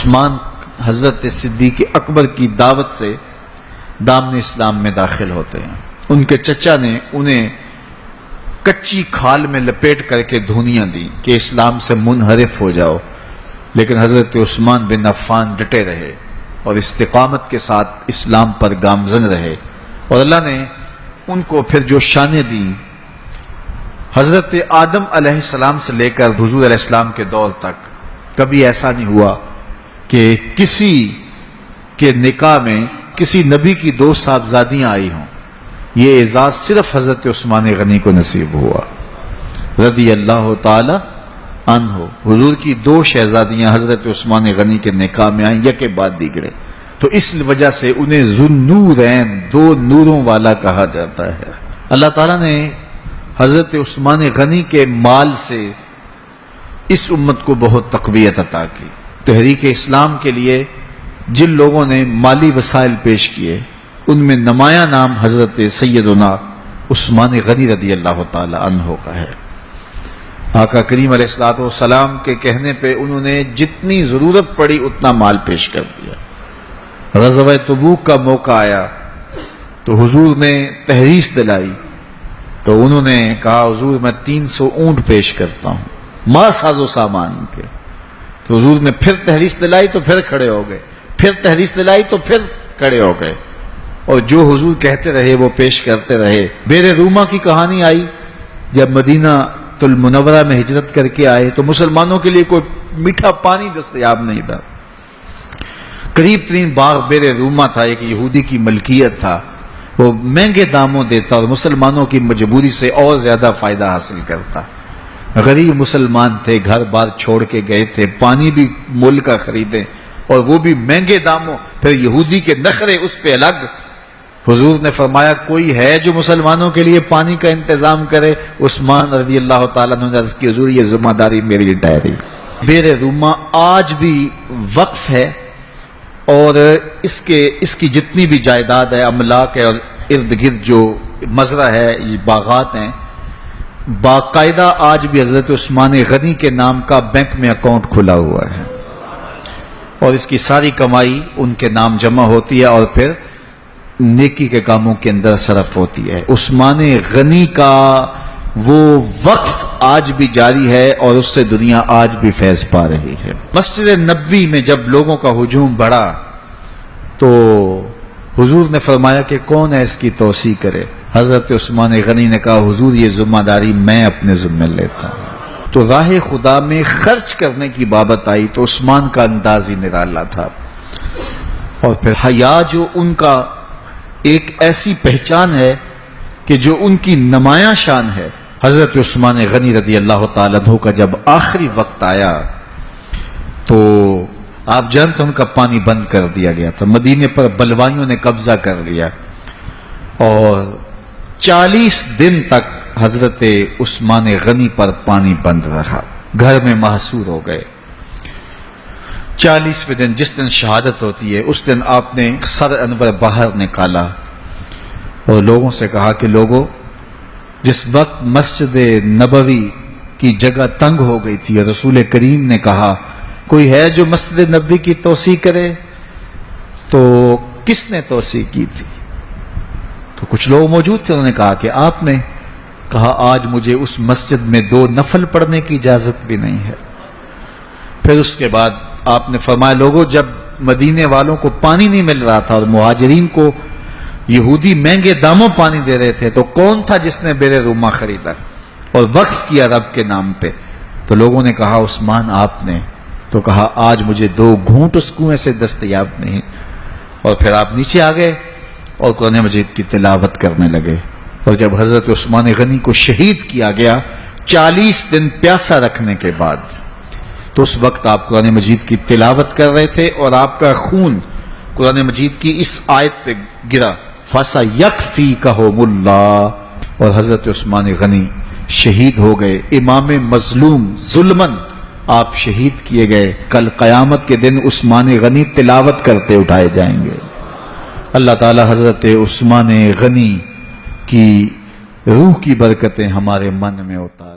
عثمان حضرت صدیق اکبر کی دعوت سے دامن اسلام میں داخل ہوتے ہیں۔ ان کے چچا نے انہیں کچی کھال میں لپیٹ کر کے دھونیاں دی کہ اسلام سے منحرف ہو جاؤ، لیکن حضرت عثمان بن عفان ڈٹے رہے اور استقامت کے ساتھ اسلام پر گامزن رہے، اور اللہ نے ان کو پھر جو شانیں دیں، حضرت آدم علیہ السلام سے لے کر حضور علیہ السلام کے دور تک کبھی ایسا نہیں ہوا کہ کسی کے نکاح میں کسی نبی کی 2 صاحبزادیاں آئی ہوں۔ یہ اعزاز صرف حضرت عثمان غنی کو نصیب ہوا رضی اللہ تعالی عنہ۔ حضور کی 2 شہزادیاں حضرت عثمان غنی کے نکاح میں آئیں، یک بعد دیگرے، تو اس وجہ سے انہیں ذوالنورین، 2 نوروں والا کہا جاتا ہے۔ اللہ تعالیٰ نے حضرت عثمان غنی کے مال سے اس امت کو بہت تقویت عطا کی۔ تحریک اسلام کے لیے جن لوگوں نے مالی وسائل پیش کیے، ان میں نمایاں نام حضرت سیدنا عثمان غنی رضی اللہ تعالی عنہ کا ہے۔ آقا کریم علیہ السلام کے کہنے پہ انہوں نے جتنی ضرورت پڑی اتنا مال پیش کر دیا۔ غزوہ تبوک کا موقع آیا تو حضور نے تحریس دلائی، تو انہوں نے کہا حضور میں 300 اونٹ پیش کرتا ہوں ما ساز و سامان کے۔ تو حضور نے پھر تحریس دلائی تو پھر کھڑے ہو گئے، پھر تحریس دلائی تو پھر کھڑے ہو گئے، اور جو حضور کہتے رہے وہ پیش کرتے رہے۔ بیر روما کی کہانی آئی، جب مدینہ المنورہ میں ہجرت کر کے آئے تو مسلمانوں کے لیے کوئی میٹھا پانی دستیاب نہیں تھا۔ قریب ترین باغ بیر روما تھا، ایک یہودی کی ملکیت تھا، وہ مہنگے داموں دیتا اور مسلمانوں کی مجبوری سے اور زیادہ فائدہ حاصل کرتا۔ غریب مسلمان تھے، گھر بار چھوڑ کے گئے تھے، پانی بھی مول کا خریدے اور وہ بھی مہنگے داموں، پھر یہودی کے نخرے اس پہ الگ۔ حضور نے فرمایا کوئی ہے جو مسلمانوں کے لیے پانی کا انتظام کرے؟ عثمان رضی اللہ تعالیٰ عنہ نے عرض کی حضور یہ ذمہ داری میری ٹھہری۔ بیر روما آج بھی وقف ہے، اور اس کی جتنی بھی جائیداد ہے، املاک ہے، اور ارد گرد جو مزرعہ ہے، یہ باغات ہیں، باقاعدہ آج بھی حضرت عثمان غنی کے نام کا بینک میں اکاؤنٹ کھلا ہوا ہے، اور اس کی ساری کمائی ان کے نام جمع ہوتی ہے اور پھر نیکی کے کاموں کے اندر صرف ہوتی ہے۔ عثمان غنی کا وہ وقف آج بھی جاری ہے اور اس سے دنیا آج بھی فیض پا رہی ہے۔ مسجد نبوی میں جب لوگوں کا ہجوم بڑھا تو حضور نے فرمایا کہ کون ہے اس کی توسیع کرے؟ حضرت عثمان غنی نے کہا حضور یہ ذمہ داری میں اپنے ذمہ لیتا ہوں۔ تو راہ خدا میں خرچ کرنے کی بابت آئی تو عثمان کا انداز ہی نرالا تھا، اور پھر حیا جو ان کا ایک ایسی پہچان ہے کہ جو ان کی نمایاں شان ہے۔ حضرت عثمان غنی رضی اللہ تعالیٰ عنہ کا جب آخری وقت آیا تو آپ جانتے ان کا پانی بند کر دیا گیا تھا، مدینے پر بلوائیوں نے قبضہ کر لیا، اور 40 دن تک حضرت عثمان غنی پر پانی بند رہا، گھر میں محصور ہو گئے۔ 40ویں دن جس دن شہادت ہوتی ہے اس دن آپ نے سر انور باہر نکالا اور لوگوں سے کہا کہ لوگوں، جس وقت مسجد نبوی کی جگہ تنگ ہو گئی تھی اور رسول کریم نے کہا کوئی ہے جو مسجد نبوی کی توسیع کرے، تو کس نے توسیع کی تھی؟ تو کچھ لوگ موجود تھے، انہوں نے کہا کہ آپ نے کہا آج مجھے اس مسجد میں 2 نفل پڑھنے کی اجازت بھی نہیں ہے۔ پھر اس کے بعد آپ نے فرمایا لوگوں، جب مدینے والوں کو پانی نہیں مل رہا تھا اور مہاجرین کو یہودی مہنگے داموں پانی دے رہے تھے، تو کون تھا جس نے بیر روما خریدا اور وقف کیا رب کے نام پہ؟ تو لوگوں نے کہا عثمان آپ نے، تو کہا آج مجھے 2 گھونٹ اس کنویں سے دستیاب نہیں۔ اور پھر آپ نیچے آ گئے اور قرآن مجید کی تلاوت کرنے لگے، اور جب حضرت عثمان غنی کو شہید کیا گیا 40 دن پیاسا رکھنے کے بعد، تو اس وقت آپ قرآن مجید کی تلاوت کر رہے تھے اور آپ کا خون قرآن مجید کی اس آیت پہ گرا فَسَيَكْفِيكَهُمُ اللَّهُ، اور حضرت عثمان غنی شہید ہو گئے، امام مظلوم ظلمن آپ شہید کیے گئے۔ کل قیامت کے دن عثمان غنی تلاوت کرتے اٹھائے جائیں گے۔ اللہ تعالی حضرت عثمان غنی کی روح کی برکتیں ہمارے من میں اتار